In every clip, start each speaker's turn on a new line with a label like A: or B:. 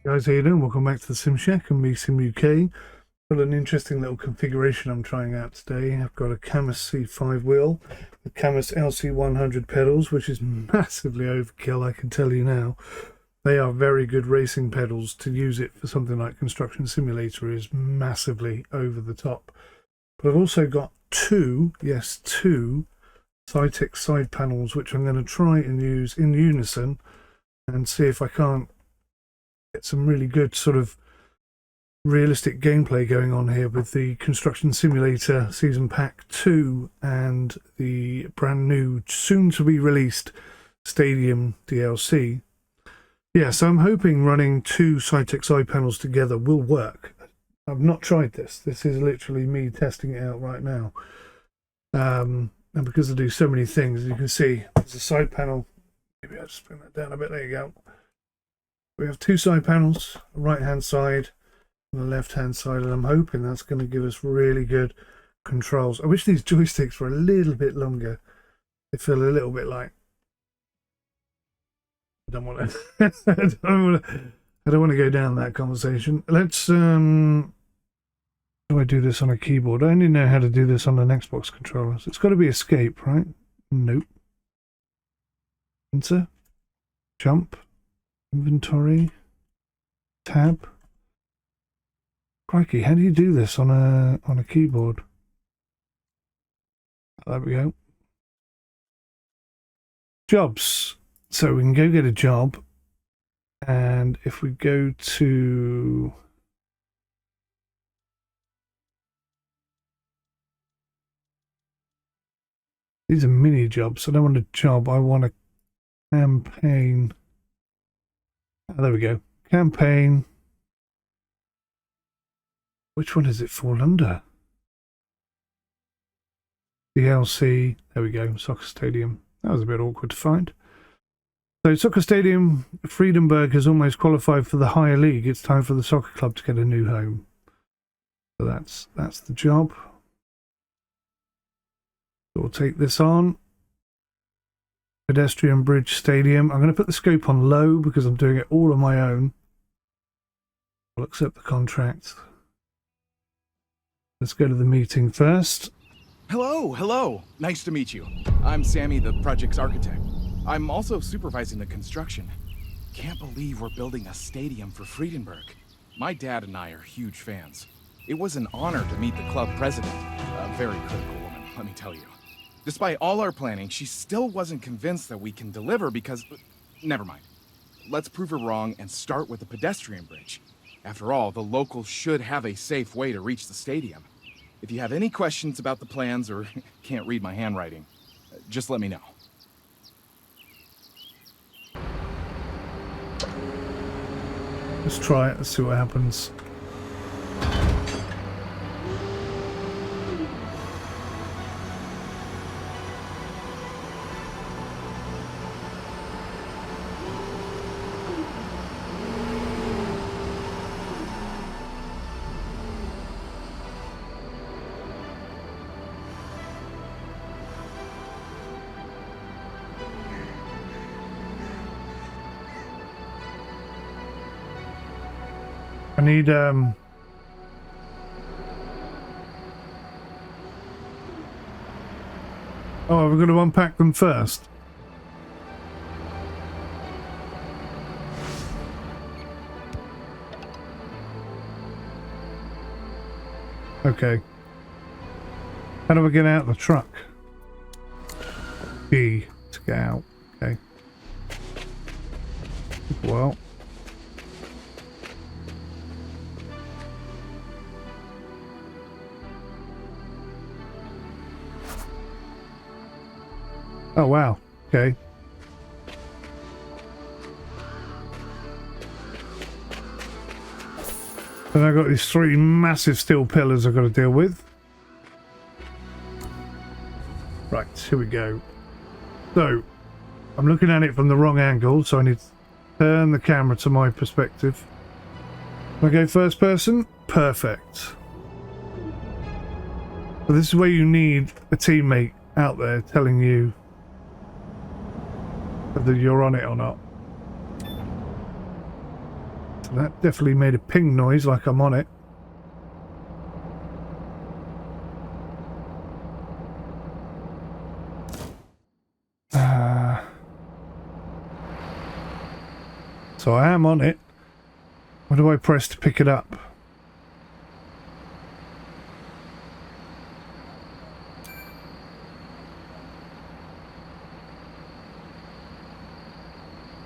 A: Guys, how you doing? Welcome back to the Sim Shack and me, 𝐒𝐮𝐩𝐽. Got an interesting little configuration I'm trying out today. I've got a 𝐾𝐻 C5 wheel, the 𝐾𝐻 LC100 pedals, which is massively overkill, I can tell you now. They are very good racing pedals. To use it for something like Construction Simulator is massively over the top. But I've also got two 𝐶𝐸 side panels, which I'm going to try and use in unison and see if I can't get some really good sort of realistic gameplay going on here with the Construction Simulator Season Pack 2 and the brand new, soon to be released Stadium DLC. Yeah, so I'm hoping running two 𝐶𝐸 side panels together will work. I've not tried this. This is literally me testing it out right now. And because I do so many things, as you can see, there's a side panel. Maybe I'll just bring that down a bit. There you go. We have two side panels, a right-hand side and a left-hand side, and I'm hoping that's going to give us really good controls. I wish these joysticks were a little bit longer. They feel a little bit like... I don't want to go down that conversation. Let's how do I do this on a keyboard? I only know how to do this on an Xbox controller. So it's got to be escape, right? Nope. Enter. Jump. Inventory. Tab. Crikey, how do you do this on a keyboard? There we go. Jobs. So we can go get a job, and if we go to these are mini jobs. I don't want a job, I want a campaign. Oh, there we go. Campaign. Which one does it fall under? DLC. There we go. Soccer Stadium. That was a bit awkward to find. So Soccer Stadium, 𝐶𝐸 has almost qualified for the higher league. It's time for the soccer club to get a new home. So that's the job. So we'll take this on. Pedestrian Bridge Stadium. I'm going to put the scope on low because I'm doing it all on my own. I'll accept the contract. Let's go to the meeting first.
B: Hello. Nice to meet you. I'm Sammy, the project's architect. I'm also supervising the construction. Can't believe we're building a stadium for 𝐶𝐸. My dad and I are huge fans. It was an honor to meet the club president, a very critical woman, let me tell you. Despite all our planning, she still wasn't convinced that we can deliver because... Never mind. Let's prove her wrong and start with the pedestrian bridge. After all, the locals should have a safe way to reach the stadium. If you have any questions about the plans or can't read my handwriting, just let me know.
A: Let's try it, let's see what happens. I need oh, we're going to unpack them first. Okay. How do I get out of the truck? B to get out. Okay. Well. Oh wow, okay. Then I've got these three massive steel pillars I've got to deal with. Right, here we go. So, I'm looking at it from the wrong angle, so I need to turn the camera to my perspective. If I go first person, perfect. So this is where you need a teammate out there telling you whether you're on it or not. That definitely made a ping noise like I'm on it. So I am on it. What do I press to pick it up?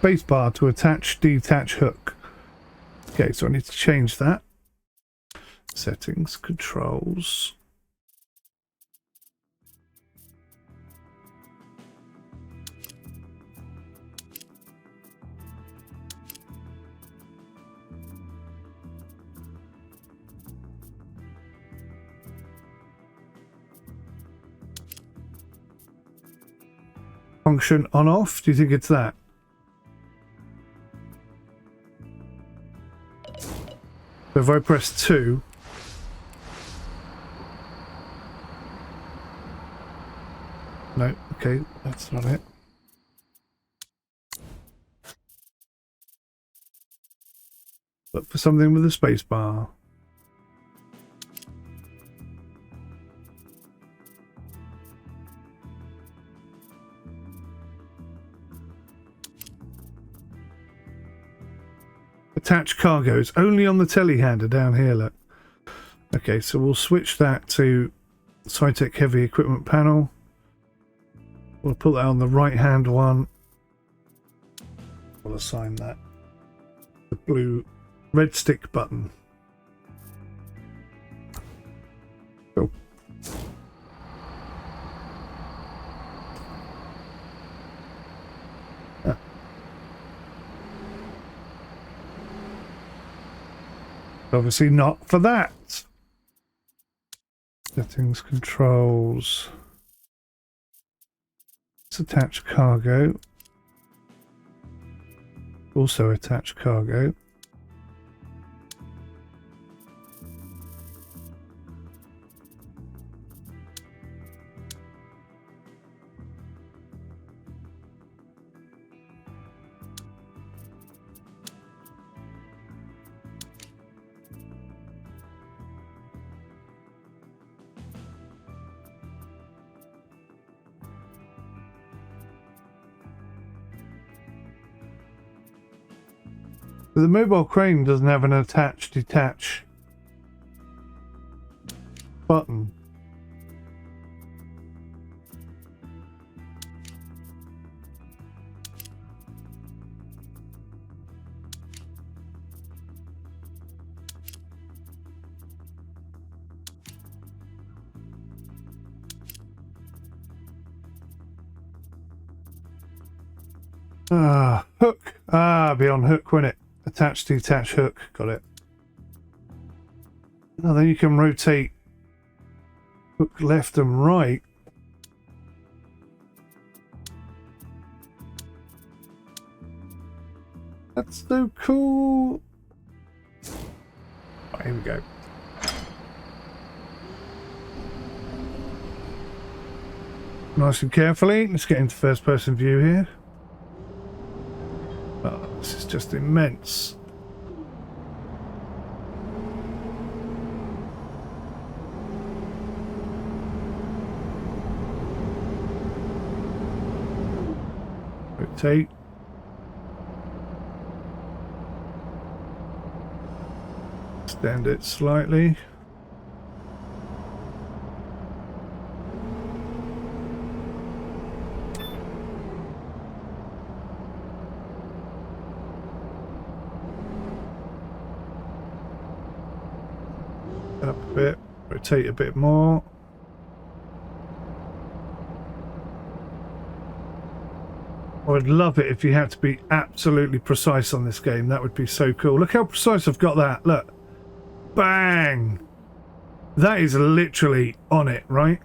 A: Spacebar to attach, detach hook. Okay, so I need to change that. Settings, controls. Function on off, do you think it's that? So if I press 2, no, okay, that's not it. Look for something with a space bar. Attach cargo. It's only on the telehandler down here, look. Okay, so we'll switch that to 𝐍𝐞𝐞𝐝 heavy equipment panel. We'll put that on the right hand one. We'll assign that the blue red stick button. Cool. Obviously not for that. Settings, controls. Let's attach cargo. Also attach cargo. The mobile crane doesn't have an attach detach button. Hook. Be on hook, wouldn't it? Attach, detach, hook. Got it. Now then you can rotate hook left and right. That's so cool. Right, here we go. Nice and carefully. Let's get into first person view here. Oh, this is just immense. Rotate. Extend it slightly. Up a bit, rotate a bit more. I would love it if you had to be absolutely precise on this game. That would be so cool. Look how precise I've got that. Look. Bang! That is literally on it, right?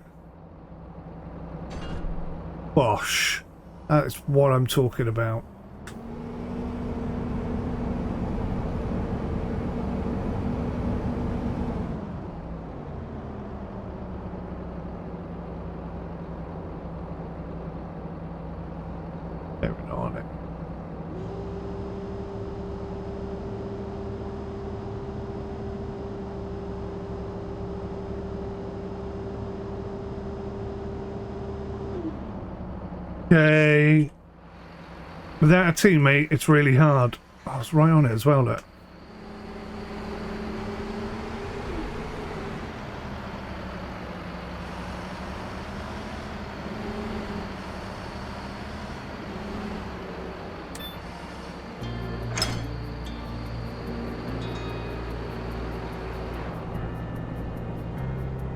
A: Bosh. That's what I'm talking about. Okay. Without a teammate, it's really hard. I was right on it as well, look.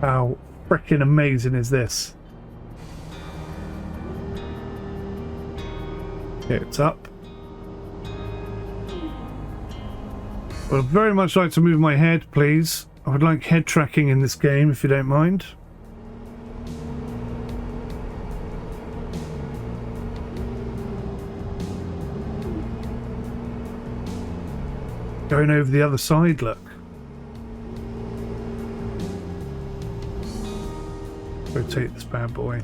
A: How freaking amazing is this? It's up. Well, I'd very much like to move my head, please. I would like head tracking in this game, if you don't mind. Going over the other side, look. Rotate this bad boy.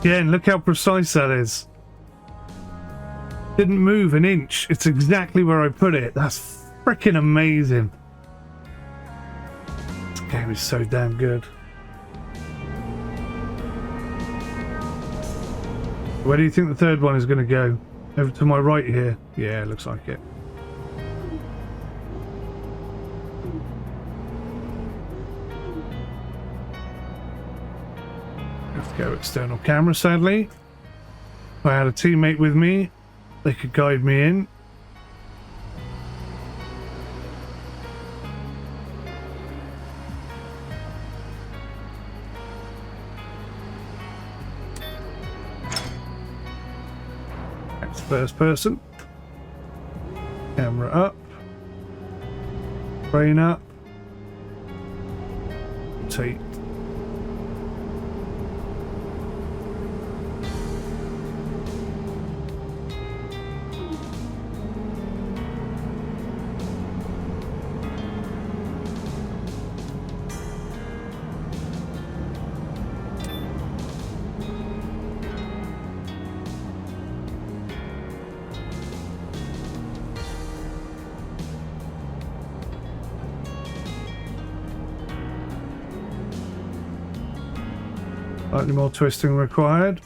A: Again, look how precise that is. Didn't move an inch. It's exactly where I put it. That's freaking amazing. This game is so damn good. Where do you think the third one is going to go? Over to my right here? Yeah, looks like it. Have to go external camera, sadly. If I had a teammate with me, they could guide me in. That's first person. Camera up. Brain up. Rotate. Slightly more twisting required.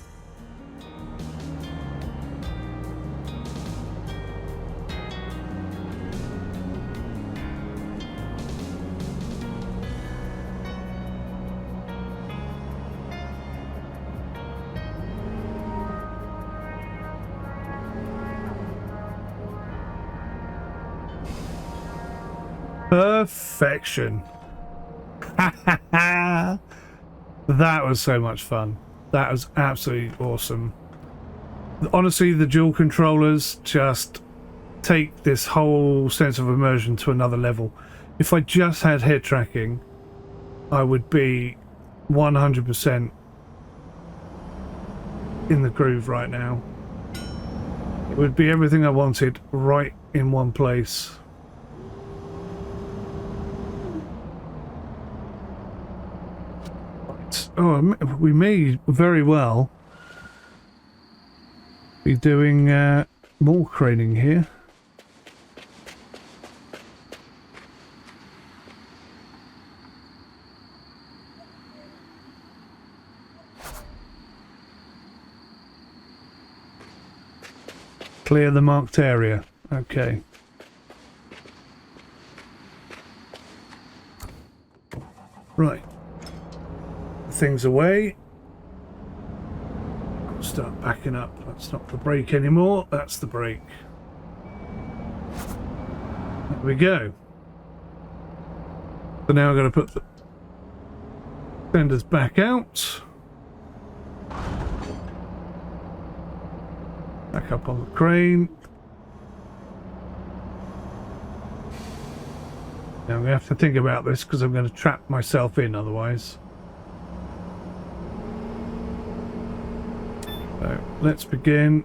A: Perfection. That was so much fun. That was absolutely awesome. Honestly, the dual controllers just take this whole sense of immersion to another level. If I just had head tracking, I would be 100% in the groove right now. It would be everything I wanted right in one place. Oh, we may very well be doing more craning here. Clear the marked area. Okay. Right. Things away. Start backing up. That's not the brake anymore. That's the brake. There we go. So now I'm going to put the fenders back out. Back up on the crane. Now I'm going to have to think about this because I'm going to trap myself in otherwise. So let's begin.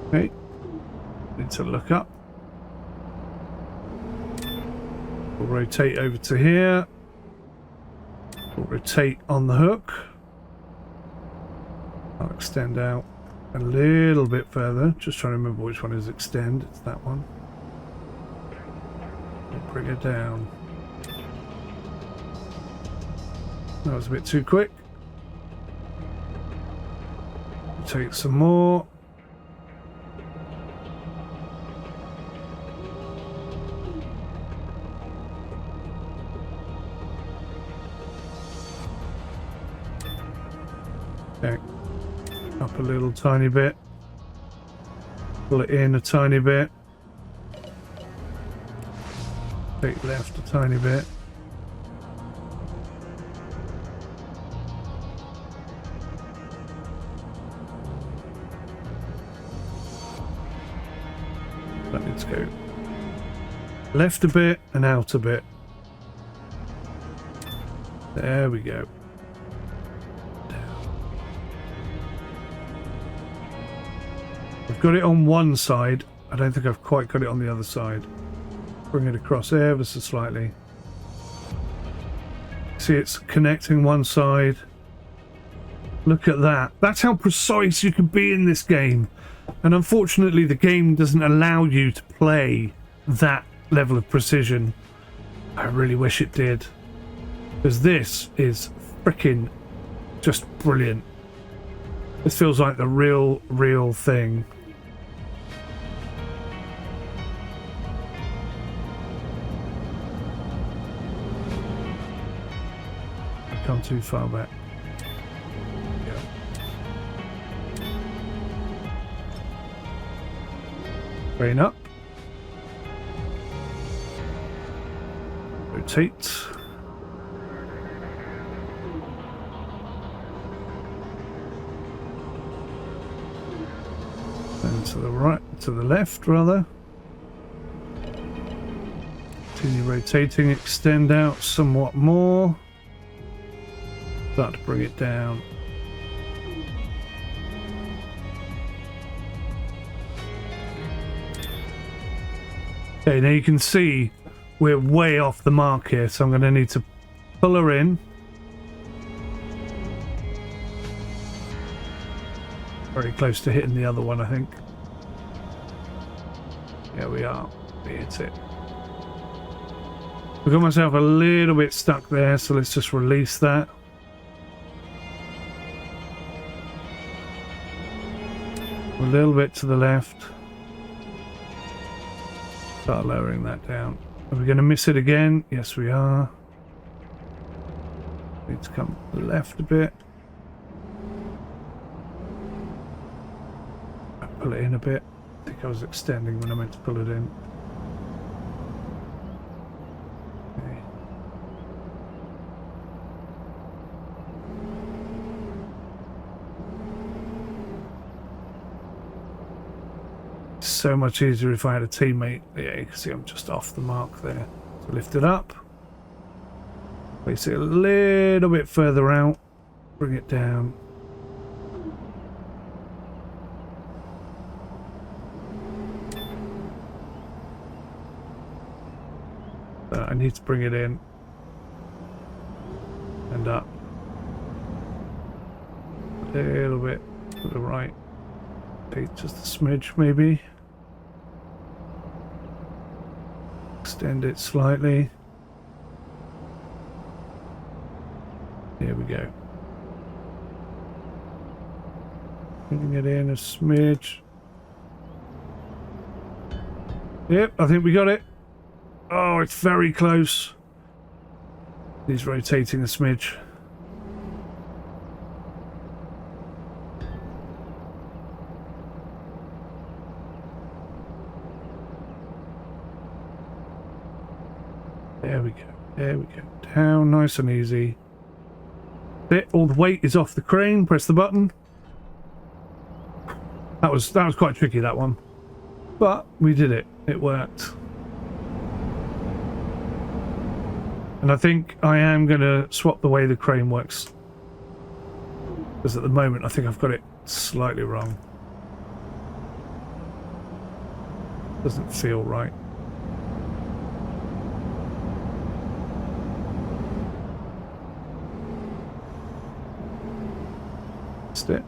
A: Okay, need to look up. We'll rotate over to here. We'll rotate on the hook. I'll extend out a little bit further. Just trying to remember which one is extend. It's that one. We'll bring it down. That was a bit too quick. Take some more. Okay. Up a little tiny bit. Pull it in a tiny bit. Take left a tiny bit. That needs to go left a bit and out a bit. There we go. I've got it on one side. I don't think I've quite got it on the other side. Bring it across ever so slightly. See, it's connecting one side. Look at that. That's how precise you can be in this game. And unfortunately, the game doesn't allow you to play that level of precision. I really wish it did. Because this is freaking just brilliant. This feels like the real thing. I've come too far back. Crane up. Rotate. And to the right, to the left rather. Continue rotating, extend out somewhat more. Start to bring it down. Okay, now you can see we're way off the mark here, so I'm going to need to pull her in. Very close to hitting the other one, I think. Here we are. We hit it. I've got myself a little bit stuck there, so let's just release that. A little bit to the left. Start lowering that down. Are we going to miss it again? Yes, we are. Need to come left a bit. Pull it in a bit. I think I was extending when I meant to pull it in. Okay. So much easier if I had a teammate. Yeah, you can see I'm just off the mark there. So lift it up. Place it a little bit further out. Bring it down. I need to bring it in and up a little bit to the right. Okay, just a smidge maybe. Extend it slightly. Here we go. Bringing it in a smidge. Yep, I think we got it. Oh, it's very close. He's rotating a smidge. There we go. There we go. Down, nice and easy. There, all the weight is off the crane. Press the button. That was quite tricky, that one. But we did it. It worked. And I think I am going to swap the way the crane works. Because at the moment I think I've got it slightly wrong. Doesn't feel right. That's it.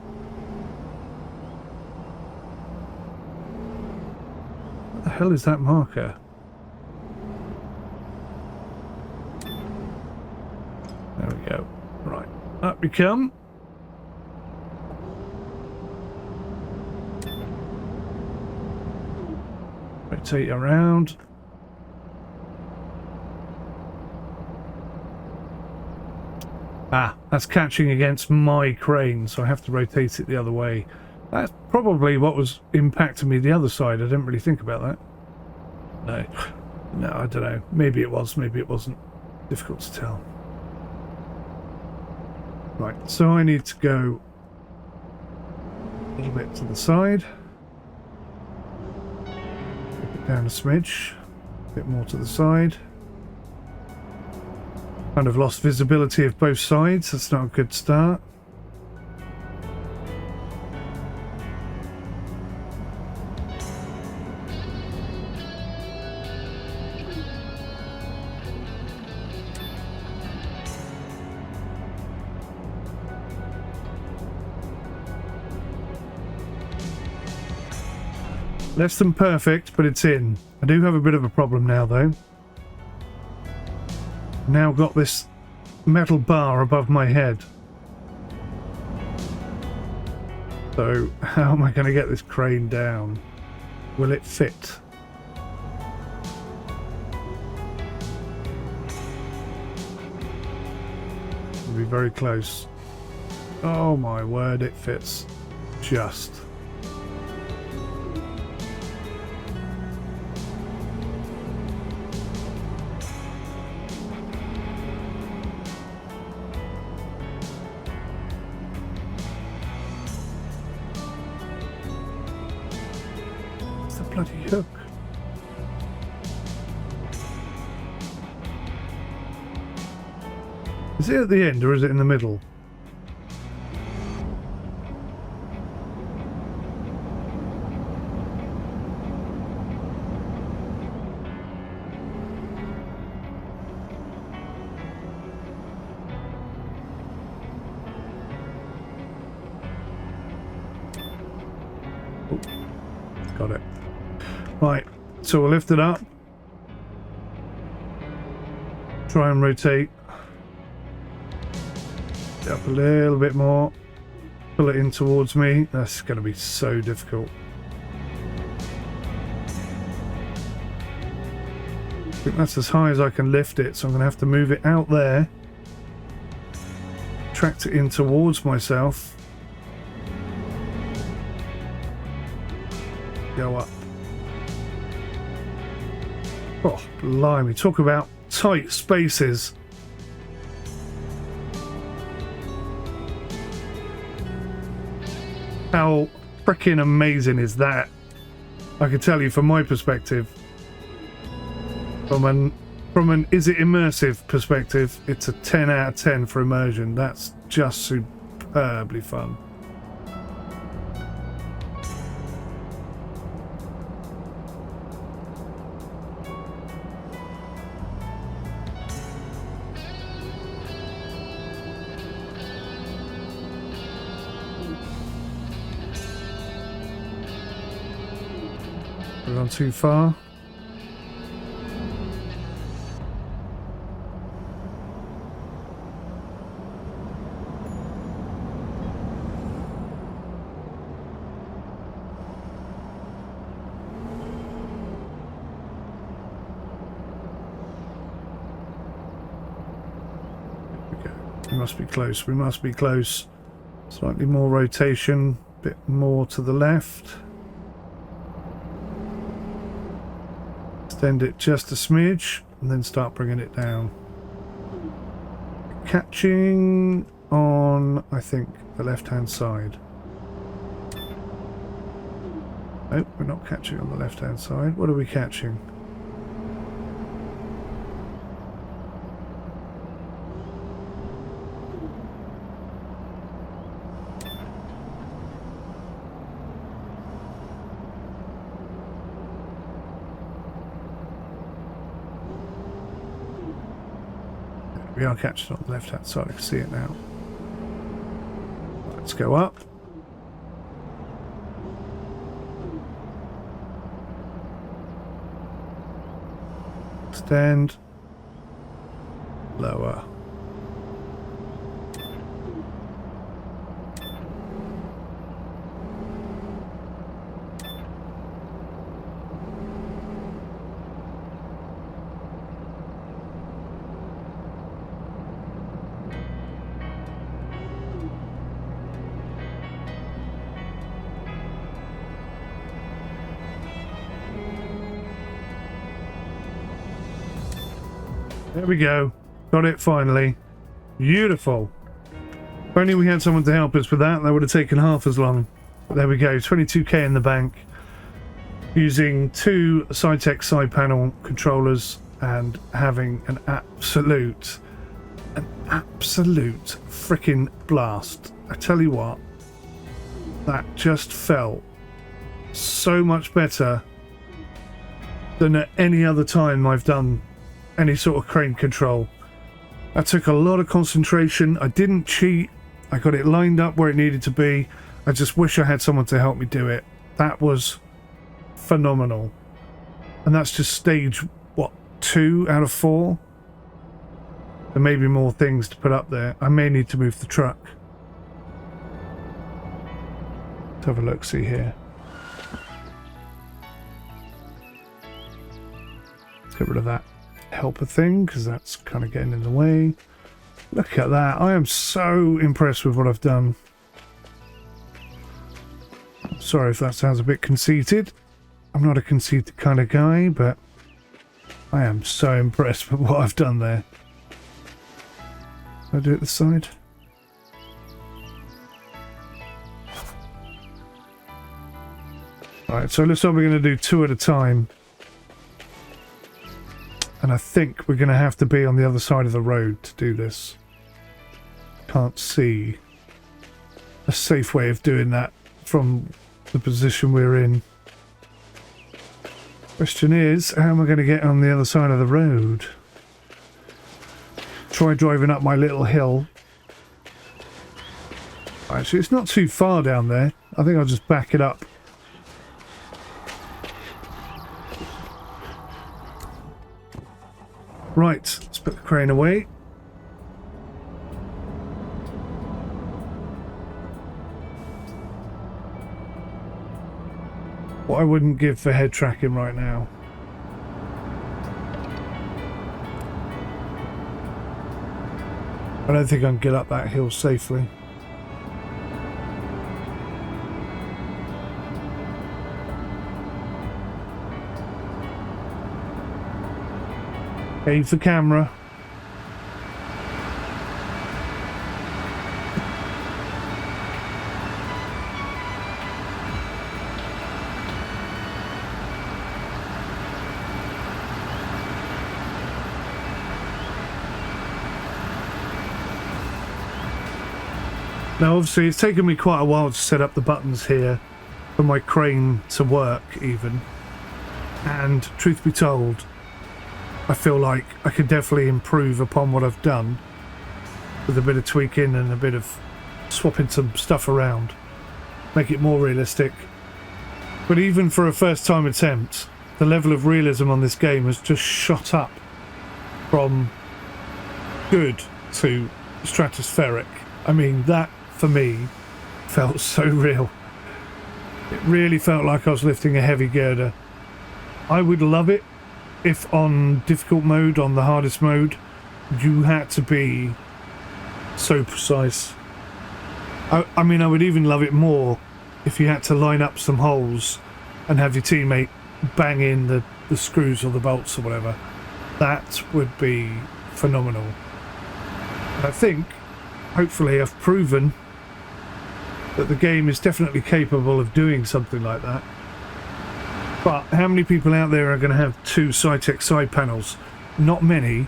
A: What the hell is that marker? There we go. Right, up we come. Rotate around. Ah, that's catching against my crane, so I have to rotate it the other way. That's probably what was impacting me the other side. I didn't really think about that. No, I don't know. Maybe it was, maybe it wasn't. Difficult to tell. Right, so I need to go a little bit to the side. Flip it down a smidge. A bit more to the side. Kind of lost visibility of both sides. That's not a good start. Less than perfect, but it's in. I do have a bit of a problem now, though. Now got this metal bar above my head. So, how am I going to get this crane down? Will it fit? It'll be very close. Oh my word, it fits. Just. Bloody hook. Is it at the end or is it in the middle? Oh, got it. Right, so we'll lift it up, try and rotate it up a little bit more, pull it in towards me. That's going to be so difficult. I think that's as high as I can lift it, so I'm going to have to move it out there, tract it in towards myself, go up. Oh, blimey, talk about tight spaces. How freaking amazing is that? I can tell you from my perspective. From an is it immersive perspective, it's a 10 out of 10 for immersion. That's just superbly fun. Gone too far. We must be close. We must be close. Slightly more rotation, a bit more to the left. Extend it just a smidge. and then start bringing it down. Catching on, I think, the left-hand side. Nope, we're not catching on the left-hand side. What are we catching? We are catching on the left hand side, I can see it now. Let's go up. Extend. Lower. There we go. Got it finally. Beautiful. If only we had someone to help us with that, that would have taken half as long. But there we go. 22k in the bank. Using 2 Side-Tech side panel controllers and having an absolute freaking blast. I tell you what, that just felt so much better than at any other time I've done any sort of crane control. That took a lot of concentration. I didn't cheat. I got it lined up where it needed to be. I just wish I had someone to help me do it. That was phenomenal. And that's just stage, what, 2 out of 4? There may be more things to put up there. I may need to move the truck. Let's have a look, see here. Let's get rid of that helper thing, because that's kind of getting in the way. Look at that. I am so impressed with what I've done. Sorry if that sounds a bit conceited. I'm not a conceited kind of guy, but I am so impressed with what I've done there. I'll do it this side. Alright, so it looks like we're going to do 2 at a time. And I think we're going to have to be on the other side of the road to do this. Can't see a safe way of doing that from the position we're in. Question is, how am I going to get on the other side of the road? Try driving up my little hill. Actually, it's not too far down there. I think I'll just back it up. Right, let's put the crane away. What I wouldn't give for head tracking right now. I don't think I can get up that hill safely. A for camera. Now obviously it's taken me quite a while to set up the buttons here for my crane to work even, and truth be told, I feel like I could definitely improve upon what I've done with a bit of tweaking and a bit of swapping some stuff around, make it more realistic. But even for a first time attempt, the level of realism on this game has just shot up from good to stratospheric. I mean, that for me felt so real. It really felt like I was lifting a heavy girder. I would love it if on difficult mode, on the hardest mode, you had to be so precise. I mean, I would even love it more if you had to line up some holes and have your teammate bang in the screws or the bolts or whatever. That would be phenomenal. And I think, hopefully, I've proven that the game is definitely capable of doing something like that. But how many people out there are going to have two 𝐒𝐞𝐞 side panels? Not many,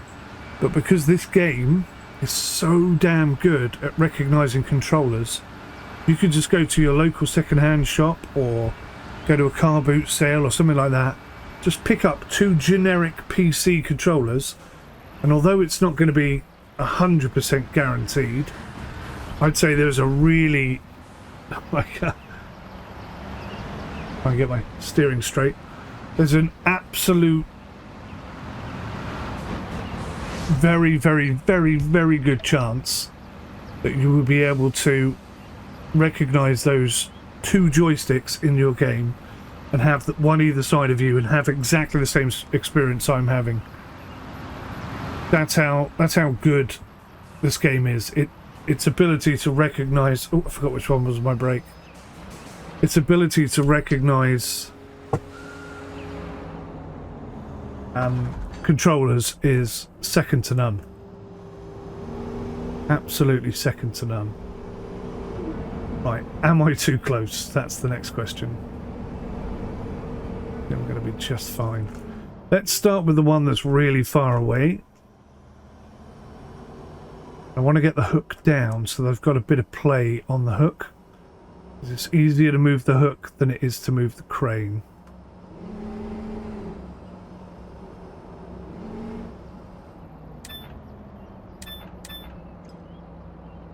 A: but because this game is so damn good at recognising controllers, you could just go to your local second-hand shop or go to a car boot sale or something like that, just pick up two generic PC controllers, and although it's not going to be 100% guaranteed, I'd say there's a really... I can't get my steering straight. There's an absolute very, very, very, very good chance that you will be able to recognize those two joysticks in your game and have one either side of you and have exactly the same experience I'm having. That's how good this game is. Its ability to recognize... Oh, I forgot which one was my brake. Its ability to recognize controllers is second to none. Absolutely second to none. Right, am I too close? That's the next question. I think I'm going to be just fine. Let's start with the one that's really far away. I want to get the hook down so that I've got a bit of play on the hook. It's easier to move the hook than it is to move the crane.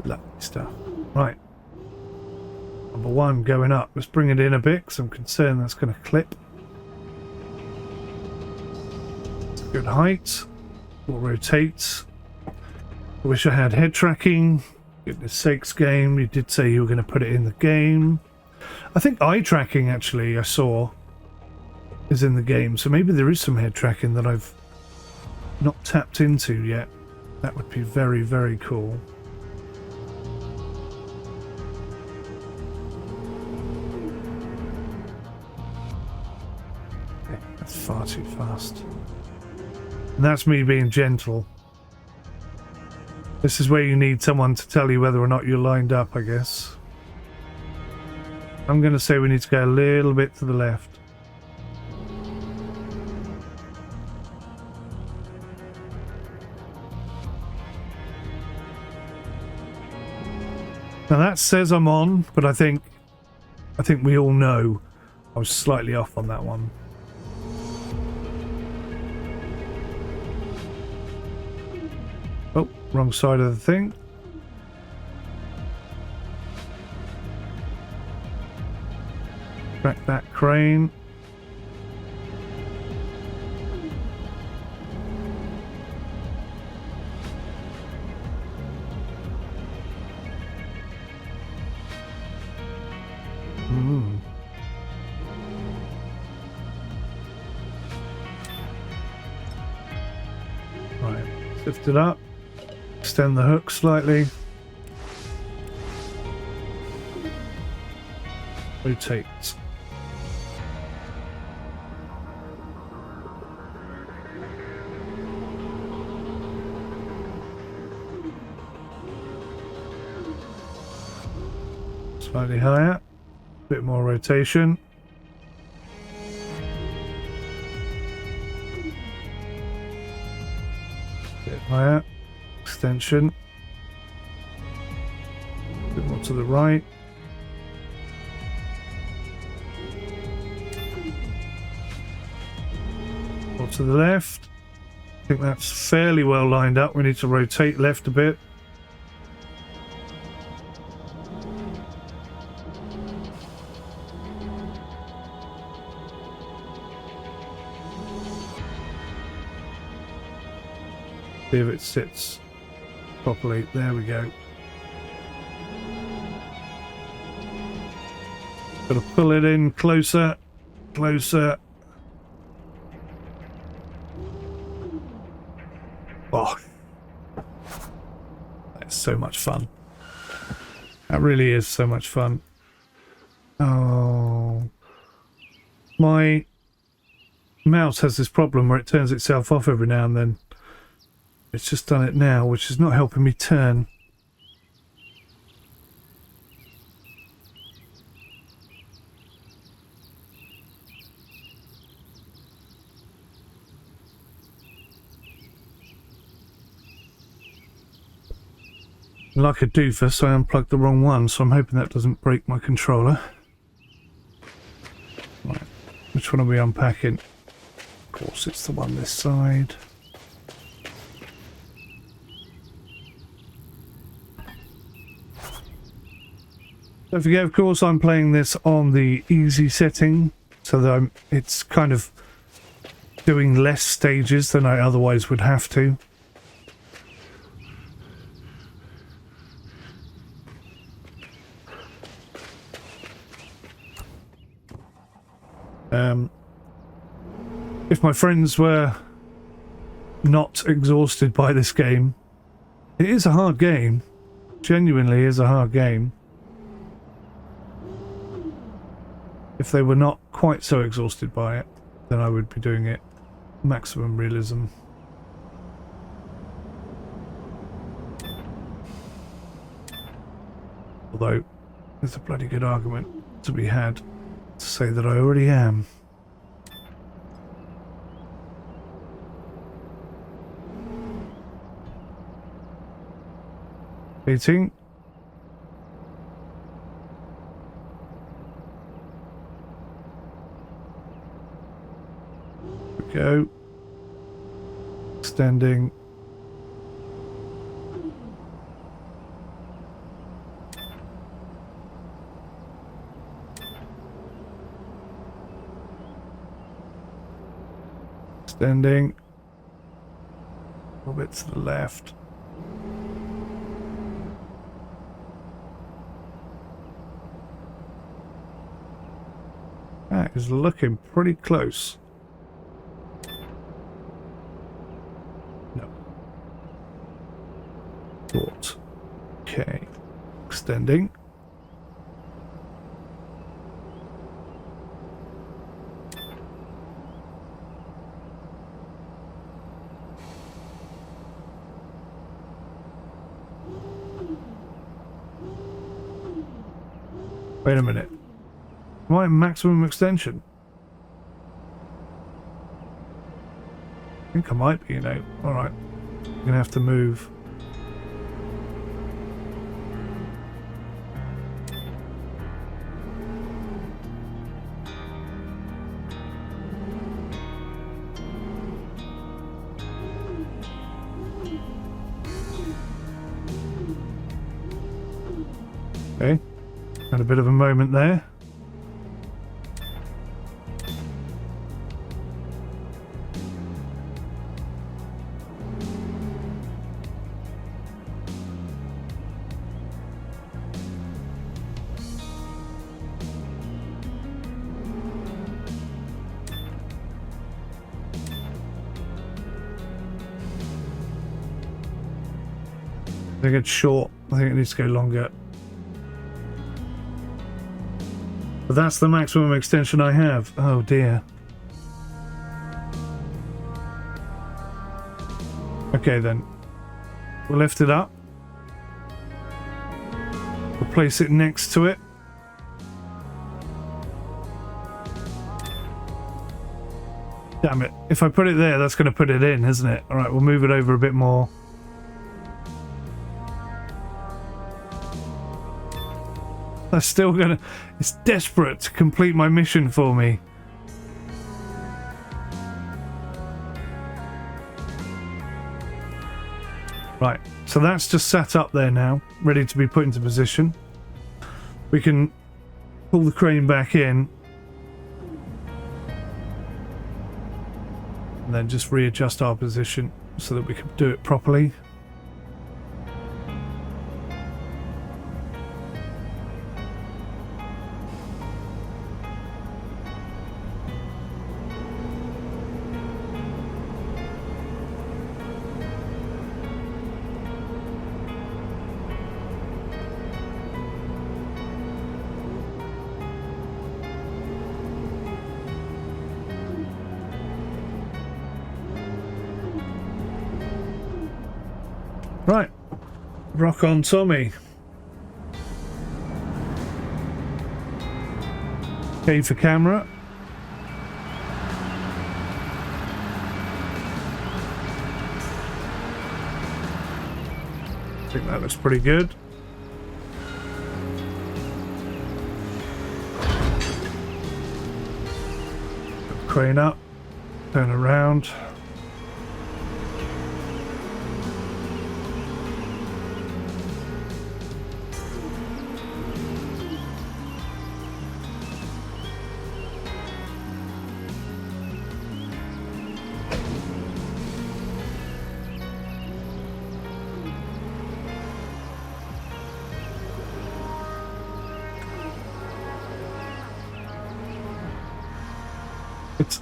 A: Lovely stuff. Right. Number one going up. Let's bring it in a bit because I'm concerned that's going to clip. Good height. Will rotate. I wish I had head tracking. Goodness sakes, game. You did say you were going to put it in the game. I think eye tracking, actually, I saw is in the game. So maybe there is some head tracking that I've not tapped into yet. That would be very, very cool. Okay, that's far too fast. And that's me being gentle. This is where you need someone to tell you whether or not you're lined up, I guess. I'm going to say we need to go a little bit to the left. Now that says I'm on, but I think we all know I was slightly off on that one. Oh, wrong side of the thing. Track that crane. Right, lift it up. Extend the hook slightly. Rotate. Slightly higher. Bit more rotation. Bit higher. Extension. A bit more to the right. More to the left. I think that's fairly well lined up. We need to rotate left a bit. See if it sits properly. There we go. Got to pull it in closer, closer. Oh, that's so much fun. That really is so much fun. Oh, my mouse has this problem where it turns itself off every now and then. It's just done it now, which is not helping me turn. Like a doofus, I unplugged the wrong one, so I'm hoping that doesn't break my controller. Right, which one are we unpacking? Of course, it's the one this side. Don't forget, of course, I'm playing this on the easy setting, so that it's kind of doing less stages than I otherwise would have to. If my friends were not exhausted by this game, it is a hard game. Genuinely is a hard game. If they were not quite so exhausted by it, then I would be doing it maximum realism. Although, there's a bloody good argument to be had to say that I already am. Eating. There we go. Extending. Extending. A little bit to the left. That is looking pretty close. No. Thought. Okay. Extending. Wait a minute. Am I maximum extension? I think I might be, you know. Alright. I'm gonna have to move. Okay. Had a bit of a moment there. I think it's short. I think it needs to go longer. But that's the maximum extension I have. Oh dear. Okay then. We'll lift it up. We'll place it next to it. Damn it. If I put it there, that's going to put it in, isn't it? Alright, we'll move it over a bit more. That's still gonna... It's desperate to complete my mission for me. Right, so that's just sat up there now, ready to be put into position. We can pull the crane back in. And then just readjust our position so that we can do it properly. Rock on, Tommy. K for camera. I think that looks pretty good. Crane up, turn around.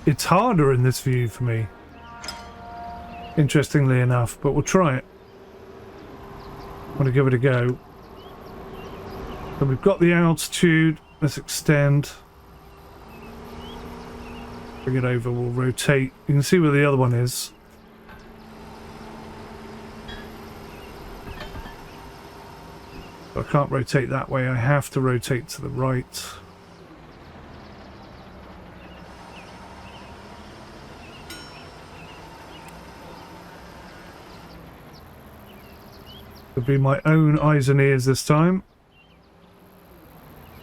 A: It's harder in this view for me, interestingly enough, but we'll try it. I want to give it a go. So we've got the altitude. Let's extend. Bring it over. We'll rotate. You can see where the other one is. I can't rotate that way. I have to rotate to the right. It'll be my own eyes and ears this time.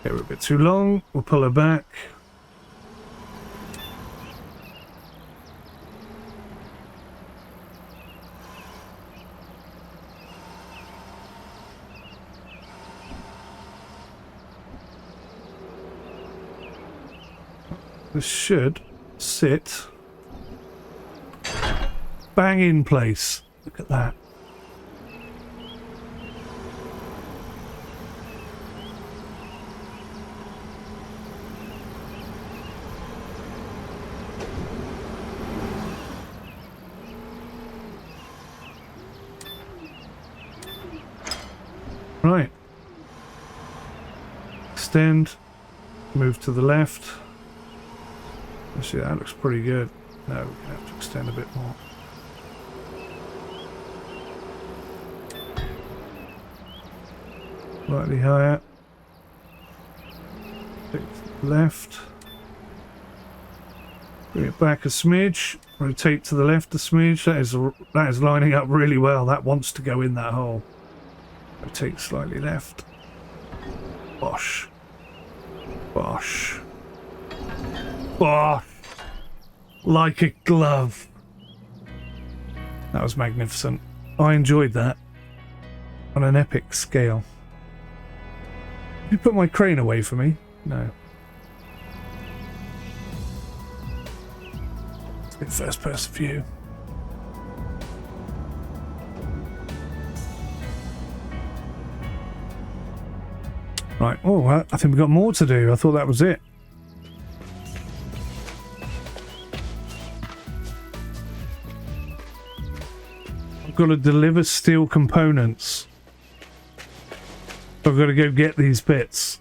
A: Okay, we're a bit too long. We'll pull her back. This should sit bang in place. Look at that. Right. Extend. Move to the left. Actually, that looks pretty good. No, we're going to have to extend a bit more. Slightly higher. Take to the left. Bring it back a smidge. Rotate to the left a smidge. That is lining up really well. That wants to go in that hole. Rotate slightly left. Bosh. Bosh. Bosh. Like a glove. That was magnificent. I enjoyed that. On an epic scale. Did you put my crane away for me? No. It's a bit first person view. Right, oh, I think we've got more to do. I thought that was it. I've got to deliver steel components. I've got to go get these bits.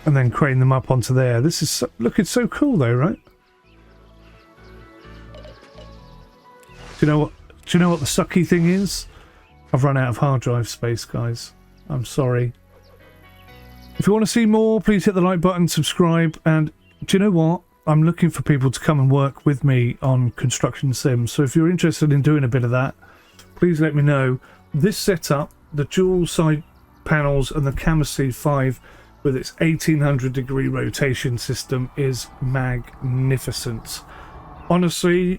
A: And then crane them up onto there. This is looking so cool though, right? Do you know what the sucky thing is? I've run out of hard drive space, guys. I'm sorry. If you want to see more, please hit the like button, subscribe, and do you know what? I'm looking for people to come and work with me on construction sims. So if you're interested in doing a bit of that, please let me know. This setup, the dual side panels and the 𝐘𝐿 5 with its 1800-degree rotation system is magnificent. Honestly,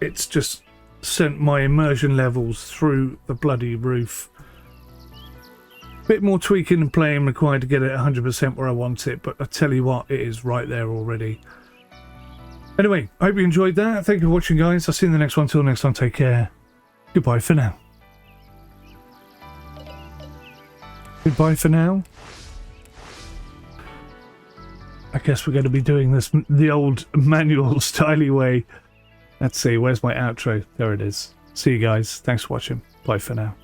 A: it's just sent my immersion levels through the bloody roof. Bit more tweaking and playing required to get it 100% where I want it, but I tell you what, it is right there already. Anyway, I hope you enjoyed that. Thank you for watching, guys. I'll see you in the next one. Till next time, take care. Goodbye for now. Goodbye for now. I guess we're going to be doing this the old manual styly way. Let's see, where's my outro? There it is. See you guys. Thanks for watching. Bye for now.